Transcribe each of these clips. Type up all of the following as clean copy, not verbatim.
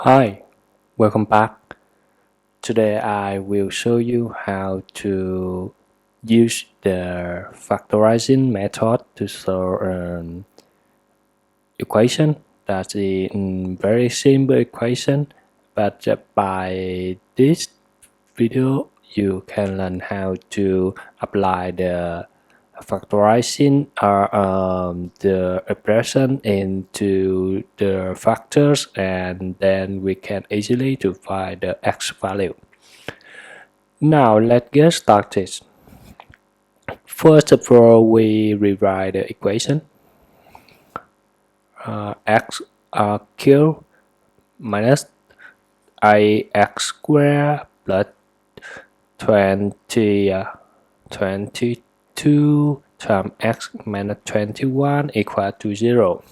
Hi, welcome back. Today I will show you how to use the factorizing method to solve an equation that is a very simple equation, but by this video you can learn how to apply the factorizing the expression into the factors, and then we can easily to find the x value. Now let's get started. First of all, we rewrite the equation. X cubed minus ax squared plus 22 times x minus 21 equal to 0.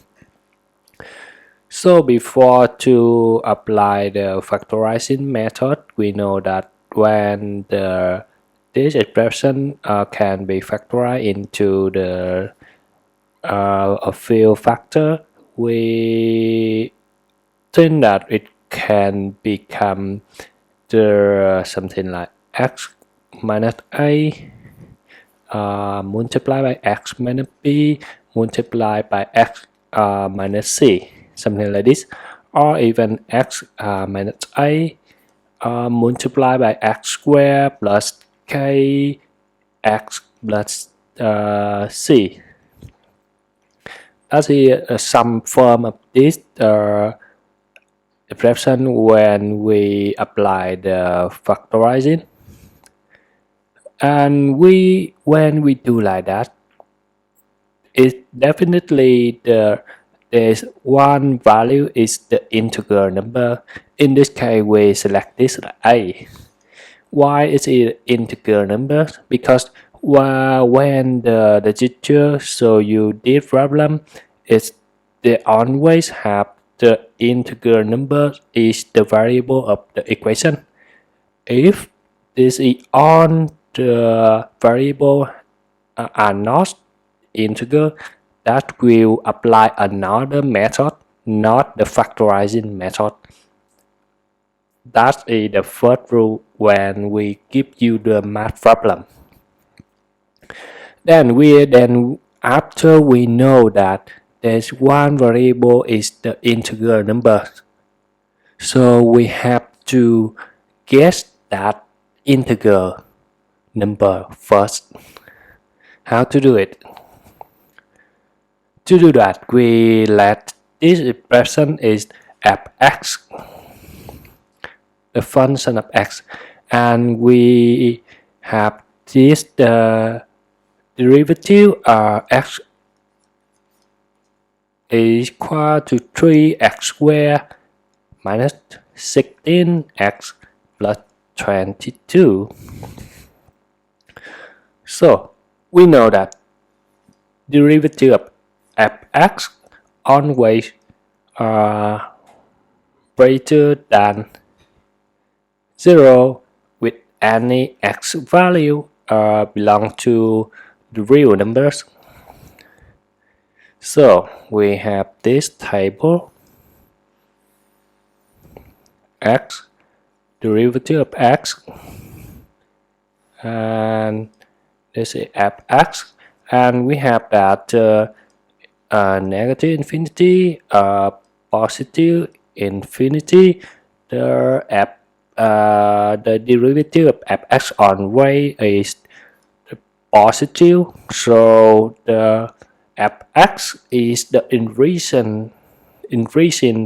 So before to apply the factorizing method, we know that when this expression can be factorized into the a few factor, we think that it can become the something like x minus a multiplied by x minus b multiplied by x minus c, something like this, or even x minus a multiplied by x squared plus k x plus c. That is some form of this expression when we apply the factorizing. And when we do like that, it definitely there's one value is the integer number. In this case, we select this a. Why is it integer number? Because when the teacher show you this problem, they always have the integer number is the variable of the equation. If this is on the variable are not integer, that will apply another method, not the factorizing method. That is the first rule when we give you the math problem. Then after we know that there's one variable is the integer number, so we have to guess that integer number first. How to do it? To do that, we let this expression is fx, the function of x, and we have this the derivative x is equal to 3x squared minus 16x plus 22. So we know that derivative of fx always greater than 0 with any x value belong to the real numbers. So we have this table x, derivative of x, and this is fx, and we have that negative infinity, positive infinity. The derivative of fx on y is positive, so the fx is the increasing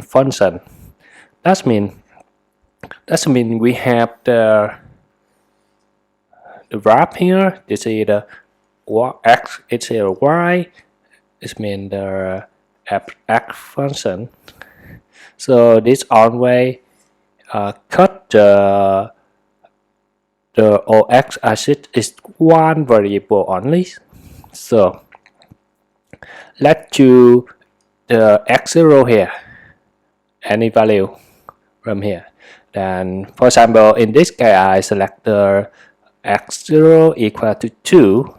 function. That means we have the graph here. This is the x, it's a y. It means the fx function. So this always cut the ox axis is one variable only. So let's choose the x0 here, any value from here. Then for example, in this case I select the x0 equal to 2,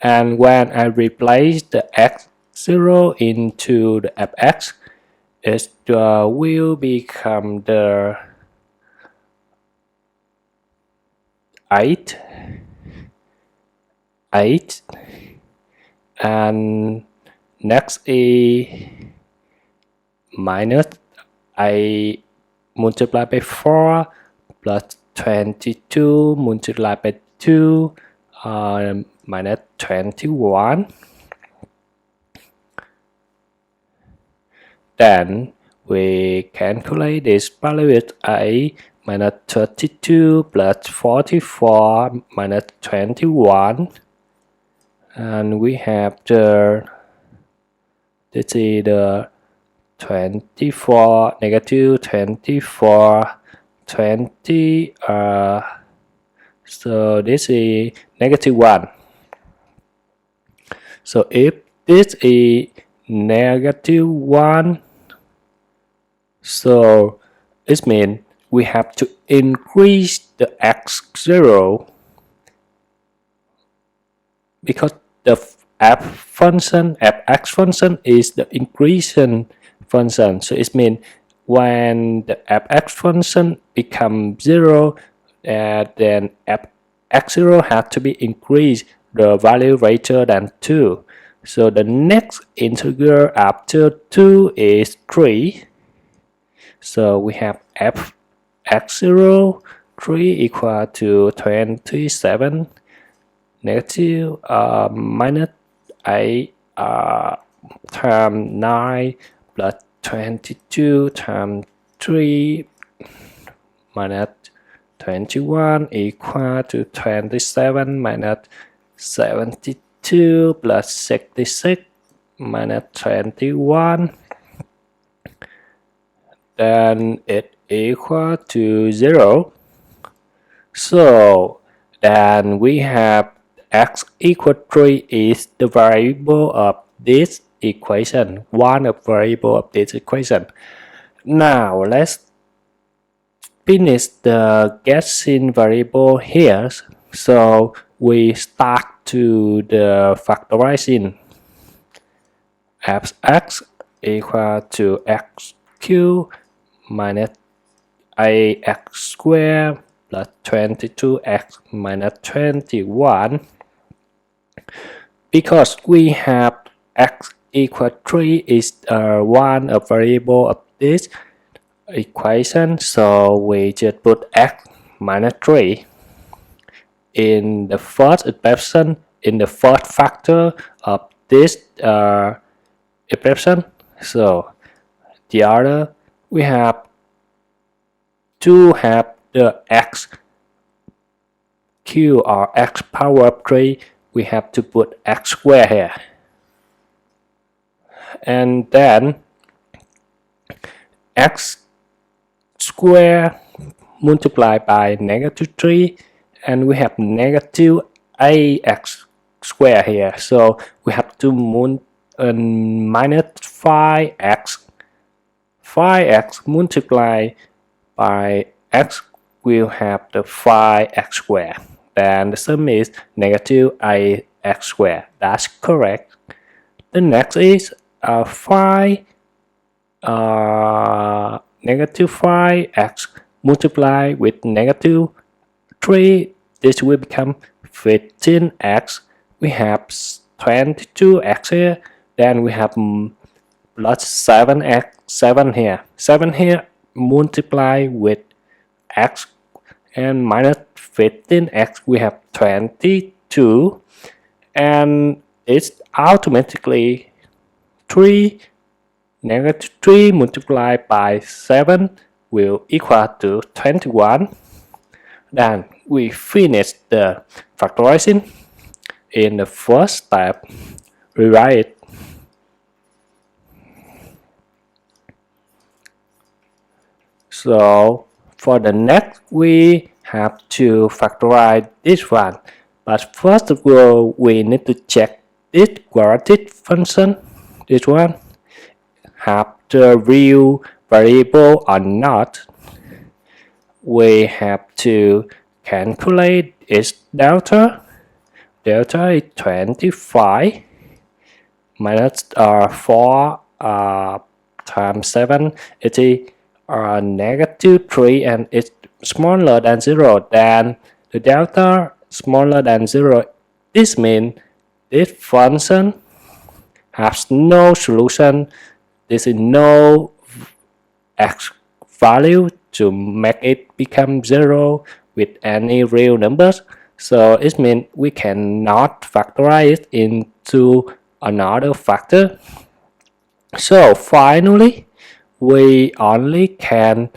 and when I replace the x0 into the fx, it will become the 8, and next is minus 8 multiplied by 4 plus 22 multiplied by 2 minus 21. Then we calculate this value is 8 minus 32 plus 44 minus 21, and we have the 24 negative 24 20, so this is negative 1. So if this is negative 1, so it means we have to increase the x0, because the fx function is the increasing function. So it means when the fx function becomes 0, then fx0 has to be increased the value greater than 2. So the next integer after 2 is 3. So we have fx0 3 equal to 27 negative minus 8 times 9 plus 22 times 3 minus 21 equal to 27 minus 72 plus 66 minus 21. Then it equal to 0. So then we have x equal 3 is the variable of this equation, one of variable of this equation. Now let's finish the guessing variable here. So we start to the factorizing. Fx equal to x cubed minus 8x squared plus 22x minus 21. Because we have x equal 3 is one of variable of this equation, so we just put x minus 3 in the first expression, in the first factor of this expression. So the other, we have to have the x cubed or x power of 3, we have to put x squared here. And then x squared multiplied by negative 3, and we have negative ax squared here. So we have to minus 5x. 5x multiplied by x will have the 5x squared. Then the sum is negative ax squared. That's correct. The next is negative 5x multiplied with negative 3. This will become 15x. We have 22x here. Then we have plus 7x, 7 here. 7 here multiply with x and minus 15x, we have 22, and it's automatically 3 negative 3 multiplied by 7 will equal to 21. Then we finish the factorizing. In the first step, rewrite it. So for the next, we have to factorize this one. But first of all, we need to check this quadratic function, this one, have the real variable or not. We have to calculate its delta. Delta is 25 minus 4 times 7 it is negative 3 and it's smaller than 0, then the delta smaller than 0. This means this function has no solution. There is no x value to make it become 0 with any real numbers. So it means we cannot factorize it into another factor. So finally, we only can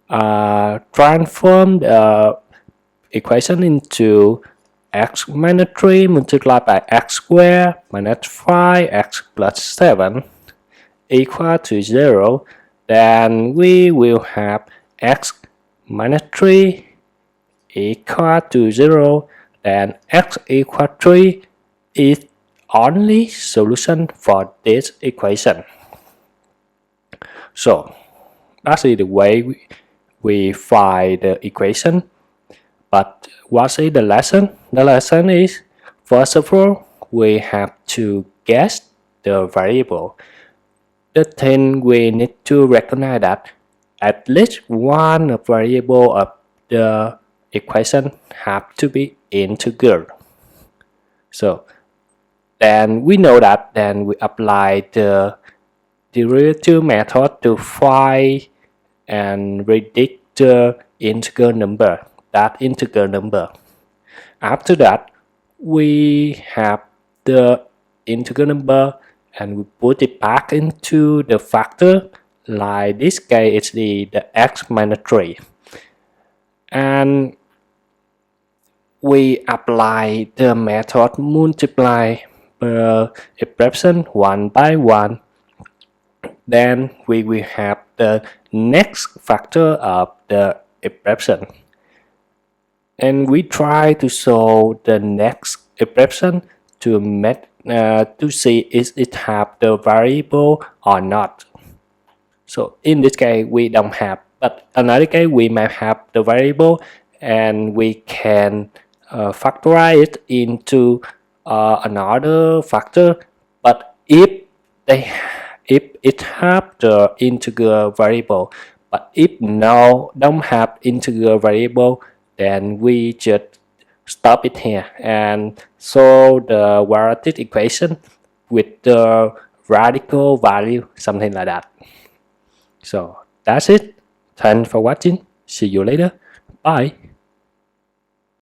transform the equation into x minus 3 multiplied by x squared minus 5x plus 7 equal to 0. Then we will have x minus 3 equal to 0. Then x equal 3 is only solution for this equation. So that's the way we find the equation. But what is the lesson? The lesson is, first of all, we have to guess the variable. The thing we need to recognize that at least one variable of the equation have to be integer. So then we know that, then we apply the derivative method to find and predict the integer number. After that, we have the integer number and we put it back into the factor. Like this case, it's the x minus 3. And we apply the method multiply per expression one by one. Then we will have the next factor of the expression. And we try to solve the next expression to see if it have the variable or not. So in this case we don't have, but another case we might have the variable and we can factorize it into another factor. But if it have the integer variable, but if don't have integer variable, then we just stop it here and solve the quadratic equation with the radical value, something like that. So that's it. Thanks for watching. See you later. Bye.